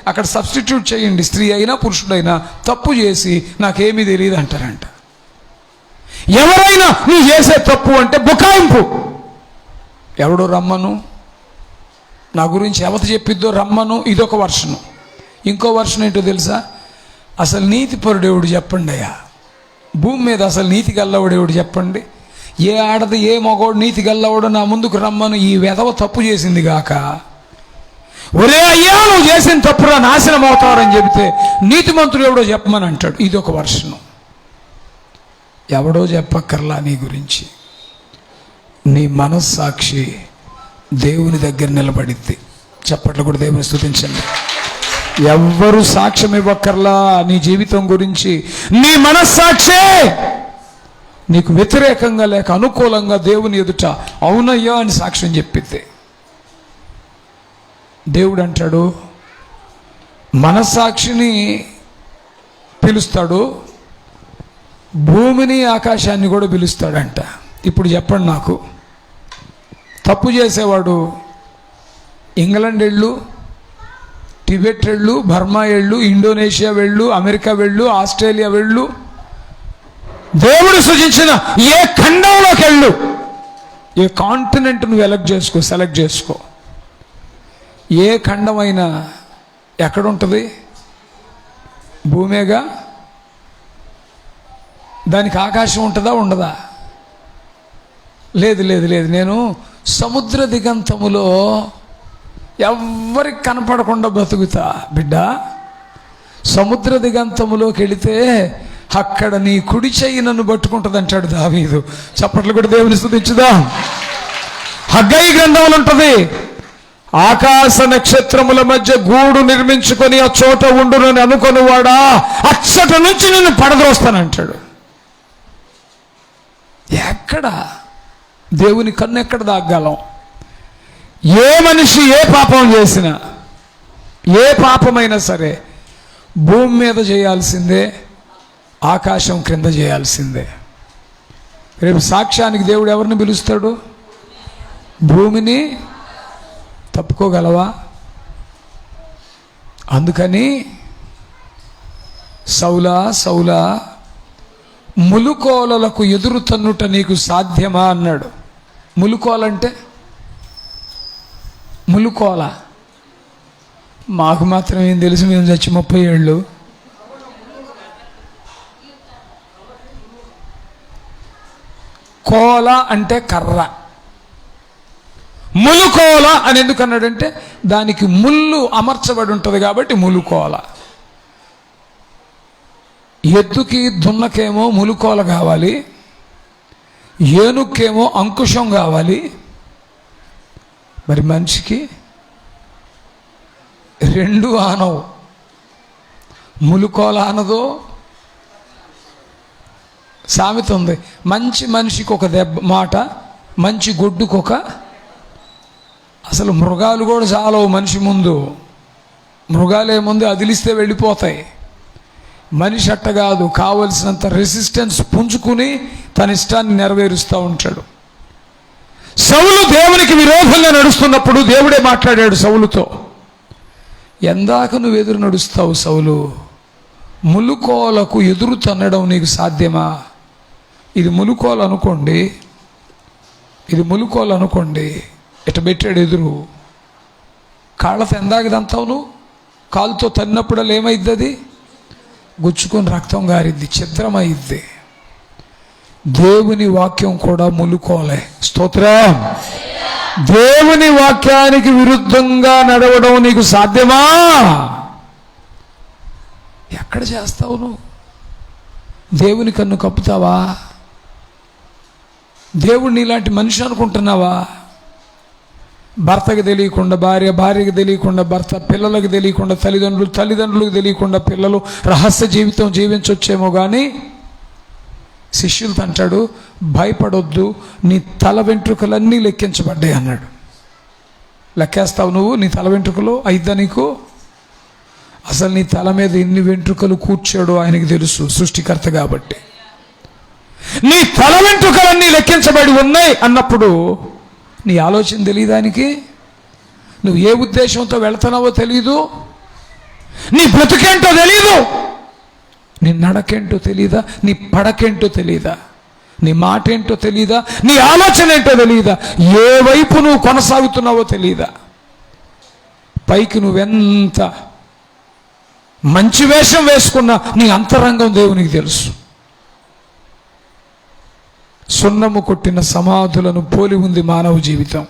అక్కడ సబ్స్టిట్యూట్ చేయండి, స్త్రీ అయినా పురుషుడైనా తప్పు చేసి నాకేమీ తెలియదు అంటారంట. ఎవరైనా నువ్వు చేసే తప్పు అంటే బుకాయింపు. ఎవడో రమ్మను, నా గురించి ఎవరు చెప్పిద్దో రమ్మను, ఇదొక వర్షను. ఇంకో వర్షం ఏంటో తెలుసా? అసలు నీతిపరుడేవుడు చెప్పండి అయ్యా, భూమి మీద అసలు నీతి గల్లవాడేవుడు చెప్పండి. ఏ ఆడది ఏ మగవాడు నీతి గల్లవాడు నా ముందుకు రమ్మను, ఈ వెధవ తప్పు చేసింది గాక, ఒరే అయ్యా నువ్వు చేసిన తప్పురా నాశనం అవుతారని చెబితే నీతిమంతుడు ఎవడో చెప్పమని అంటాడు. ఇది ఒక వర్షను. ఎవడో చెప్పక్కర్లా నీ గురించి, నీ మనస్సాక్షి దేవుని దగ్గర నిలబడిద్ది. చప్పట్లు కూడా దేవుని స్తుతించండి. ఎవ్వరు సాక్ష్యం ఇవ్వక్కర్లా నీ జీవితం గురించి. నీ మనస్సాక్షే నీకు వ్యతిరేకంగా లేక అనుకూలంగా దేవుని ఎదుట అవునయ్యా అని సాక్ష్యం చెప్పిద్ది. దేవుడు అంటాడు, మనస్సాక్షిని పిలుస్తాడు, భూమిని ఆకాశాన్ని కూడా పిలుస్తాడంట. ఇప్పుడు చెప్పండి నాకు, తప్పు చేసేవాడు ఇంగ్లాండ్ వెళ్ళు, టిబెట్ వెళ్ళు, బర్మా వెళ్ళు, ఇండోనేషియా వెళ్ళు, అమెరికా వెళ్ళు, ఆస్ట్రేలియా వెళ్ళు, దేవుడు సృజించిన ఏ ఖండంలోకి వెళ్ళు, ఏ కాంటినెంట్ నువ్వు సెలెక్ట్ చేసుకో. ఏ ఖండమైనా ఎక్కడుంటుంది? భూమేగా. దానికి ఆకాశం ఉంటుందా ఉండదా? లేదు లేదు లేదు. నేను సముద్ర దిగంతములో ఎవ్వరికి కనపడకుండా బ్రతుకుతా బిడ్డ. సముద్ర దిగంతములోకి వెళితే అక్కడ నీ కుడి చెయ్యి నన్ను పట్టుకుంటుంది అంటాడు దావీదు. చప్పట్లు కూడా దేవుని స్తుతించుదాం. హగ్గై గ్రంథంలో ఉంటుంది, ఆకాశ నక్షత్రముల మధ్య గూడు నిర్మించుకొని ఆ చోట ఉండునని అనుకొని వాడా అచ్చట నుంచి నిన్ను పడద్రోస్తానంటాడు. ఎక్కడ దేవుని కన్ను ఎక్కడ దాగలం? ఏ మనిషి ఏ పాపం చేసినా, ఏ పాపమైనా సరే భూమి మీద చేయాల్సిందే, ఆకాశం క్రింద చేయాల్సిందే. రేపు సాక్ష్యానికి దేవుడు ఎవరిని పిలుస్తాడు? భూమిని. తప్పుకోగలవా? అందుకని సౌలా సౌలా ములుకోలలకు ఎదురు తన్నుట నీకు సాధ్యమా అన్నాడు. ములుకోలంటే ములుకోల మాకు మాత్రం ఏం తెలుసు, మేము చచ్చి 30 ఏళ్ళు. కోల అంటే కర్ర. ములుకోల అని ఎందుకు అన్నాడంటే దానికి ముళ్ళు అమర్చబడి ఉంటుంది కాబట్టి ములుకోల. ఎద్దుకి దున్నకేమో ములుకోల కావాలి, ఏనుక్కేమో అంకుశం కావాలి. మరి మనిషికి 2 ఆనవు. ములుకోల ఆనదో. సామెత ఉంది, మంచి మనిషికి ఒక దెబ్బ మాట, మంచి గొడ్డుకొక. అసలు మృగాలు కూడా చాలవు మనిషి ముందు. మృగాలే ముందు అదిలిస్తే వెళ్ళిపోతాయి. మనిషి అట్ట కాదు, కావలసినంత రెసిస్టెన్స్ పుంజుకుని తన ఇష్టాన్ని నెరవేరుస్తూ ఉంటాడు. సౌలు దేవునికి విరోధంగా నడుస్తున్నప్పుడు దేవుడే మాట్లాడాడు సౌలుతో. ఎందాక నువ్వు ఎదురు నడుస్తావు సౌలు? ములుకోలకు ఎదురు తన్నడం నీకు సాధ్యమా? ఇది ములుకోలు అనుకోండి, ఇది ములుకోలు అనుకోండి. ఇట పెట్టాడు ఎదురు. కాళ్ళతో ఎందాక దంతావు నువ్వు? కాలుతో తన్నప్పుడల్లా ఏమైద్ది? అది గుచ్చుకొని రక్తం గారిద్ది, చిత్రమైద్ది. దేవుని వాక్యం కూడా ములుకోలే. స్తోత్రం. దేవుని వాక్యానికి విరుద్ధంగా నడవడం నీకు సాధ్యమా? ఎక్కడ చేస్తావు నువ్వు? దేవుని కన్ను కప్పుతావా? దేవుడిని ఇలాంటి మనిషి అనుకుంటున్నావా? భర్తకి తెలియకుండా భార్య, భార్యకి తెలియకుండా భర్త, పిల్లలకు తెలియకుండా తల్లిదండ్రులు, తల్లిదండ్రులకు తెలియకుండా పిల్లలు రహస్య జీవితం జీవించొచ్చేమో. కానీ శిష్యులతో అంటాడు, భయపడొద్దు, నీ తల వెంట్రుకలన్నీ లెక్కించబడ్డాయి అన్నాడు. లెక్కేస్తావు నువ్వు? నీ తల వెంట్రుకలు అయిద్దా నీకు? అసలు నీ తల మీద ఎన్ని వెంట్రుకలు కూర్చాడో ఆయనకి తెలుసు, సృష్టికర్త కాబట్టి. నీ తల వెంట్రుకలన్నీ లెక్కించబడి ఉన్నాయి అన్నప్పుడు నీ ఆలోచన తెలియదానికి? నువ్వు ఏ ఉద్దేశంతో వెళుతున్నావో తెలీదు, నీ బ్రతుకేంటో తెలీదు, నీ నడకేంటో తెలీదా, నీ పడకేంటో తెలీదా, నీ మాట ఏంటో తెలీదా, నీ ఆలోచన ఏంటో తెలీదా, ఏ వైపు నువ్వు కొనసాగుతున్నావో తెలీదా? పైకి నువ్వెంత మంచి వేషం వేసుకున్నా నీ అంతరంగం దేవునికి తెలుసు. సున్నము కొట్టిన సమాధులను పోలి ఉంది మానవ జీవితం.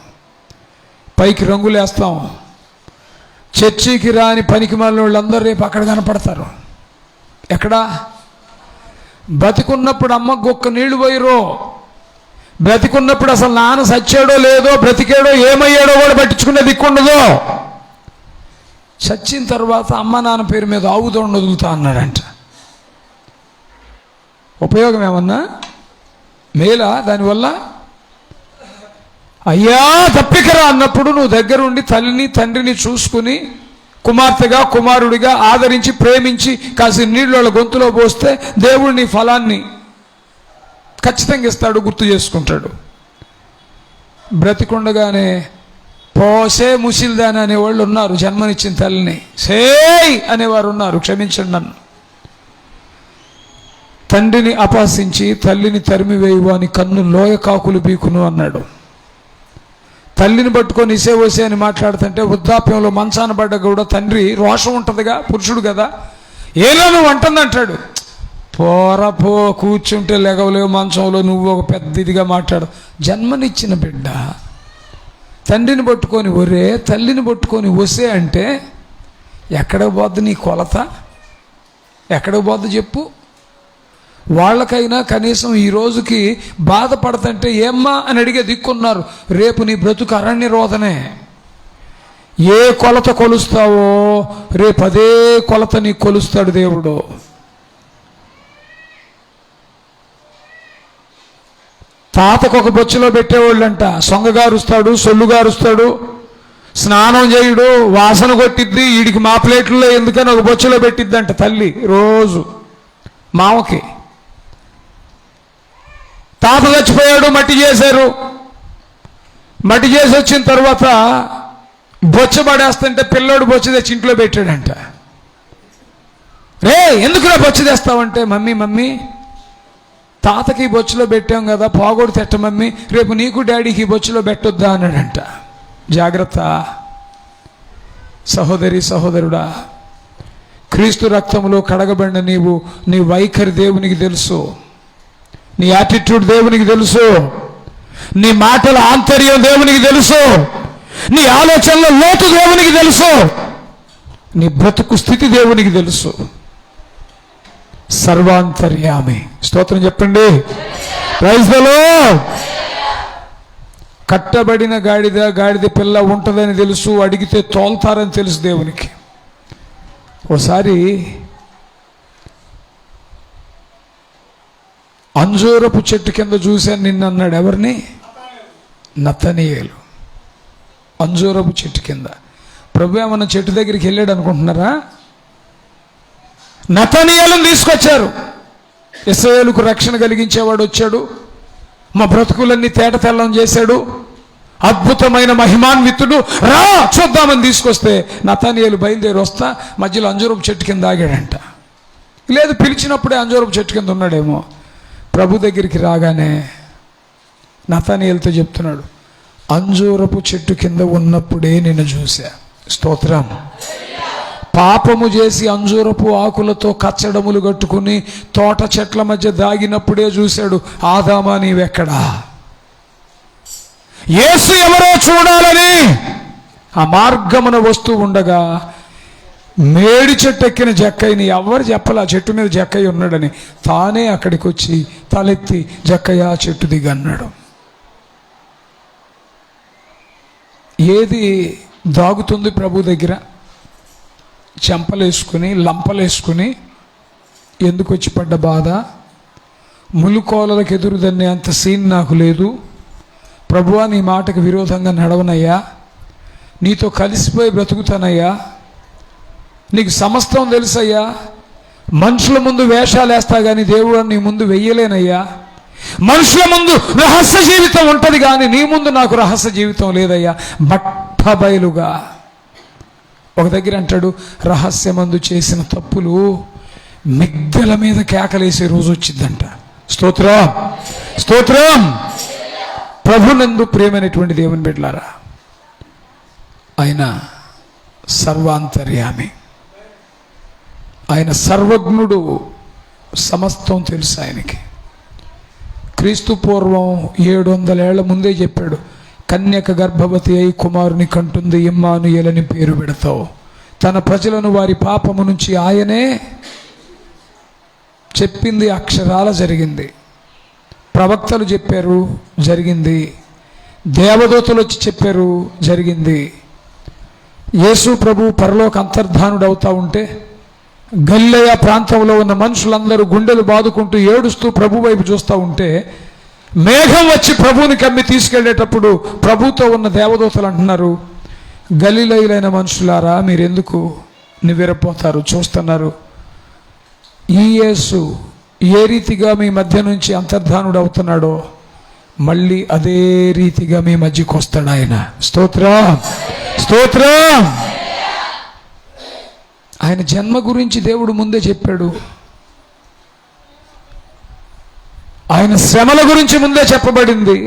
పైకి రంగులేస్తాం, చర్చికి రాని పనికి మాలిన వాళ్ళందరూ రేపు అక్కడ కనపడతారు. ఎక్కడా? బ్రతికున్నప్పుడు అమ్మకు ఒక్క నీళ్లు పోయిరో, బ్రతికున్నప్పుడు అసలు నాన్న సచ్చాడో లేదో, బ్రతికాడో ఏమయ్యాడో కూడా పట్టించుకునే దిక్కుండదో. చచ్చిన తర్వాత అమ్మ నాన్న పేరు మీద ఆవుదోండ వదులుతా అన్నాడంట. ఉపయోగం ఏమన్నా? మేలా దానివల్ల? అయ్యా తప్పికరా అన్నప్పుడు నువ్వు దగ్గరుండి తల్లిని తండ్రిని చూసుకుని కుమార్తెగా కుమారుడిగా ఆదరించి ప్రేమించి కాసి నీళ్ళు వాళ్ళ గొంతులో పోస్తే దేవుడు నీ ఫలాన్ని ఖచ్చితంగా ఇస్తాడు, గుర్తు చేసుకుంటాడు. బ్రతికుండగానే పోసే ముసిల్దాని అనేవాళ్ళు ఉన్నారు. జన్మనిచ్చిన తల్లిని సేయ్ అనేవారు ఉన్నారు. క్షమించండి నన్ను. తండ్రిని అపహసించి తల్లిని తరిమివేయువు అని కన్ను లోయ కాకులు పీకును అన్నాడు. తల్లిని పట్టుకొని ఇసేవసే అని మాట్లాడుతుంటే వృద్ధాప్యంలో మంచాన పడ్డ కూడా తండ్రి రోషం ఉంటుందిగా, పురుషుడు కదా, ఏలో నువ్వు అంటుందంటాడు. పోరా పో, కూర్చుంటే లెగవలేవు మంచంలో, నువ్వు ఒక పెద్ద ఇదిగా మాట్లాడు. జన్మనిచ్చిన బిడ్డ తండ్రిని పట్టుకొని ఒరే, తల్లిని పట్టుకొని ఒసే అంటే ఎక్కడికి పోద్ది నీ కొలత? ఎక్కడికి పోద్ది చెప్పు? వాళ్ళకైనా కనీసం ఈ రోజుకి బాధపడుతుంటే ఏమ్మా అని అడిగే దిక్కున్నారు. రేపు నీ బ్రతుకు అరణ్య రోదనే. ఏ కొలత కొలుస్తావో రేపు అదే కొలత నీ కొలుస్తాడు దేవుడు. తాతకు ఒక బొచ్చులో పెట్టేవాళ్ళంట. సొంగగారుస్తాడు, సొల్లుగారుస్తాడు, స్నానం చేయుడు, వాసన కొట్టిద్ది. వీడికి మా ప్లేట్లలో ఎందుకని ఒక బొచ్చులో పెట్టిద్దంట తల్లి రోజు మామకి. తాత చచ్చిపోయాడు, మట్టి చేశారు. మట్టి చేసి వచ్చిన తర్వాత బొచ్చ పడేస్తుంటే పిల్లోడు బొచ్చ తెచ్చి ఇంట్లో పెట్టాడంట. రే ఎందుకురా బొచ్చ తెస్తావంటే, మమ్మీ తాతకి బొచ్చులో పెట్టాం కదా, పోగొడు తెట్ట మమ్మీ, రేపు నీకు డాడీకి బొచ్చులో పెట్టొద్దా అన్నాడంట. జాగ్రత్త సహోదరి సహోదరుడా, క్రీస్తు రక్తంలో కడగబడిన నీవు, నీ వైఖరి దేవునికి తెలుసు, నీ యాటిట్యూడ్ దేవునికి తెలుసు, నీ మాటల ఆంతర్యం దేవునికి తెలుసు, నీ ఆలోచనల లోతు దేవునికి తెలుసు, నీ బ్రతుకు స్థితి దేవునికి తెలుసు. సర్వాంతర్యామి. స్తోత్రం చెప్పండి. Praise the lord. కట్టబడిన గాడిద పిల్ల ఉంటుందని తెలుసు, అడిగితే తోల్తారని తెలుసు దేవునికి. ఓసారి అంజూరపు చెట్టు కింద చూశాను నిన్న అన్నాడు. ఎవరిని? నతనీయేలు. అంజూరపు చెట్టు కింద. ప్రభు ఏమన్నా చెట్టు దగ్గరికి వెళ్ళాడు అనుకుంటున్నారా? నతనీయేలుని తీసుకొచ్చారు. ఇశ్రాయేలుకు రక్షణ కలిగించేవాడు వచ్చాడు, మా బ్రతుకులన్నీ తేట తెల్లం చేశాడు, అద్భుతమైన మహిమాన్వితుడు, రా చూద్దామని తీసుకొస్తే నతనీయేలు బయలుదేరి వస్తా మధ్యలో అంజూరపు చెట్టు కింద ఆగాడంట. లేదు, పిలిచినప్పుడే అంజూరపు చెట్టు కింద ఉన్నాడేమో. ప్రభు దగ్గరికి రాగానే నతనీయేలుతో చెప్తున్నాడు, అంజూరపు చెట్టు కింద ఉన్నప్పుడే నిన్ను చూశా. స్తోత్రం. పాపము చేసి అంజూరపు ఆకులతో కచ్చడములు కట్టుకుని తోట చెట్ల మధ్య దాగినప్పుడే చూశాడు, ఆదామా నీవెక్కడా? యేసు ఎవరో చూడాలని ఆ మార్గమున వస్తూ ఉండగా మేడి చెట్టు ఎక్కిన జక్కయ్యని ఎవరు చెప్పాలి ఆ చెట్టు మీద జక్కయ్య ఉన్నాడని, తానే అక్కడికి వచ్చి తలెత్తి జక్కయ్య చెట్టు దిగి అన్నాడు. ఏది దాగుతుంది ప్రభు దగ్గర? చెంపలేసుకుని లంపలేసుకుని ఎందుకు వచ్చి పడ్డ బాధ? ములుకోలలకు ఎదురుదన్నే అంత సీన్ నాకు లేదు ప్రభువా, నీ మాటకు విరోధంగా నడవనయ్యా, నీతో కలిసిపోయి బ్రతుకుతానయ్యా, నీకు సమస్తం తెలుసయ్యా, మనుషుల ముందు వేషాలు వేస్తా కానీ దేవుడు నీ ముందు వెయ్యలేనయ్యా, మనుషుల ముందు రహస్య జీవితం ఉంటుంది కానీ నీ ముందు నాకు రహస్య జీవితం లేదయ్యా. బట్టబయలుగా ఒక దగ్గర అంటాడు, రహస్యమందు చేసిన తప్పులు మిద్దెల మీద కేకలేసే రోజు వచ్చిందంట. స్తోత్రం స్తోత్రం. ప్రభునందు ప్రేమైనటువంటి దేవుని బిడ్డలారా, ఆయన సర్వాంతర్యామి, ఆయన సర్వజ్ఞుడు, సమస్తం తెలుసు ఆయనకి. క్రీస్తు పూర్వం 700 ఏళ్ల ముందే చెప్పాడు, కన్యక గర్భవతి అయి కుమారుని కంటుంది, ఇమ్మానుయేలని పేరు పెడతావు. తన ప్రజలను వారి పాపము నుంచి ఆయనే చెప్పింది అక్షరాల జరిగింది. ప్రవక్తలు చెప్పారు, జరిగింది. దేవదూతలు వచ్చి చెప్పారు, జరిగింది. యేసు ప్రభు పరలోక అంతర్ధానుడు అవుతా ఉంటే గలిలయ ప్రాంతంలో ఉన్న మనుషులందరూ గుండెలు బాదుకుంటూ ఏడుస్తూ ప్రభు వైపు చూస్తూ ఉంటే మేఘం వచ్చి ప్రభువుని కమ్మి తీసుకెళ్లేటప్పుడు ప్రభుతో ఉన్న దేవదూతలు అంటున్నారు, గలిలయులైన మనుషులారా మీరెందుకు నివ్వెరపోతారు? చూస్తున్నారు ఈ యేసు ఏ రీతిగా మీ మధ్య నుంచి అంతర్ధానుడు అవుతున్నాడో మళ్ళీ అదే రీతిగా మీ మధ్యకు వస్తాడు ఆయన. స్తోత్రం, స్తోత్రం. ఆయన జన్మ గురించి దేవుడు ముందే చెప్పాడు. ఆయన శ్రమల గురించి ముందే చెప్పబడింది,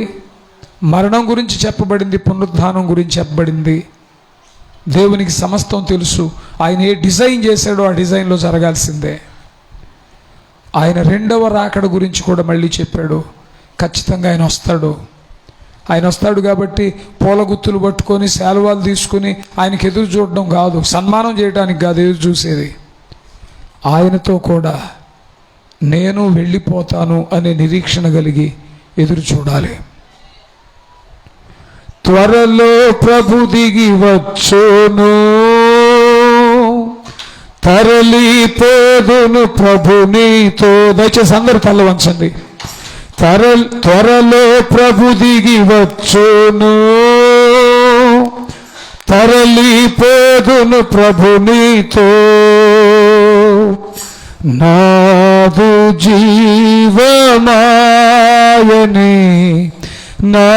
మరణం గురించి చెప్పబడింది, పునరుద్ధానం గురించి చెప్పబడింది. దేవునికి సమస్తం తెలుసు. ఆయన ఏ డిజైన్ చేశాడో ఆ డిజైన్లో జరగాల్సిందే. ఆయన రెండవ రాకడ గురించి కూడా మళ్ళీ చెప్పాడు. ఖచ్చితంగా ఆయన వస్తాడు. ఆయన వస్తాడు కాబట్టి పూల గుత్తులు పట్టుకొని శాలువాలు తీసుకుని ఆయనకి ఎదురు చూడడం కాదు, సన్మానం చేయడానికి కాదు ఎదురు చూసేది. ఆయనతో కూడా నేను వెళ్ళిపోతాను అనే నిరీక్షణ కలిగి ఎదురు చూడాలి. త్వరలో ప్రభు దిగి వచ్చును, తరలిపోదును ప్రభునితో. దయచేసి అందరూ తల వంచండి. త్వరలో ప్రభు దిగి వచ్చును, తరలిపోదును ప్రభునితో. నాదు జీవమాయని నా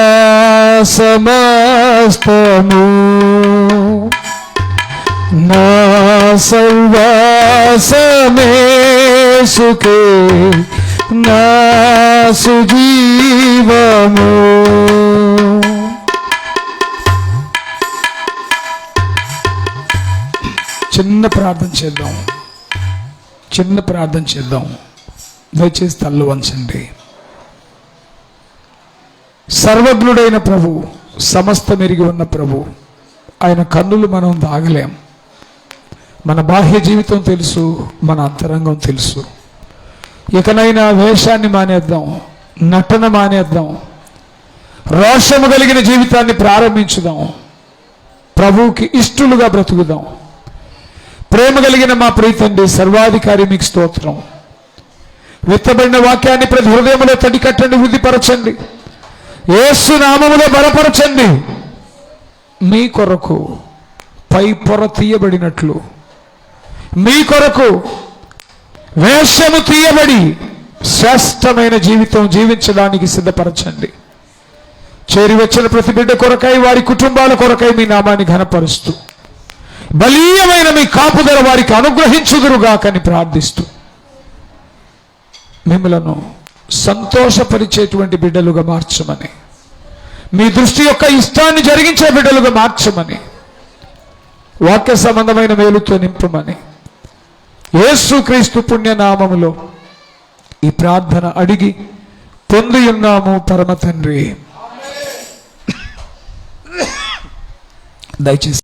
సమస్తము, నా సర్వసమేసుకే నా సుజీవము. చిన్న ప్రార్థన చేద్దాం, చిన్న ప్రార్థన చేద్దాం. దయచేసి తల్లు వంచండి. సర్వజ్ఞుడైన ప్రభు, సమస్తం ఎరిగి ఉన్న ప్రభు, ఆయన కన్నులు మనం దాగలేం. మన బాహ్య జీవితం తెలుసు, మన అంతరంగం తెలుసు. ఇకనైనా వేషాన్ని మానేద్దాం, నటన మానేద్దాం, రోషము కలిగిన జీవితాన్ని ప్రారంభించుదాం. ప్రభువుకి ఇష్టలుగా బ్రతుకుదాం. ప్రేమ కలిగిన మా ప్రీతండి, సర్వాధికారి మీకు స్తోత్రం. విత్తబడిన వాక్యాన్ని ప్రతి హృదయంలో తడి కట్టండి, వృద్ధిపరచండి, యేసు నామములో బలపరచండి. మీ కొరకు పై పొర తీయబడినట్లు మీ కొరకు వేషము తీయబడి శ్రేష్టమైన జీవితం జీవించడానికి సిద్ధపరచండి. చేరి వచ్చిన ప్రతి బిడ్డ కొరకై, వారి కుటుంబాల కొరకై మీ నామాన్ని ఘనపరుస్తూ, బలీయమైన మీ కాపుదల వారికి అనుగ్రహించుదురుగాకని ప్రార్థిస్తూ, మిమ్మలను సంతోషపరిచేటువంటి బిడ్డలుగా మార్చమని, మీ దృష్టి యొక్క ఇష్టాన్ని జరిగించే బిడ్డలుగా మార్చమని, వాక్య సంబంధమైన మేలుతో నింపమని యేసుక్రీస్తు పుణ్యనామములో ఈ ప్రార్థన అడిగి పొంది ఉన్నాము పరమ తండ్రి. దయచేసి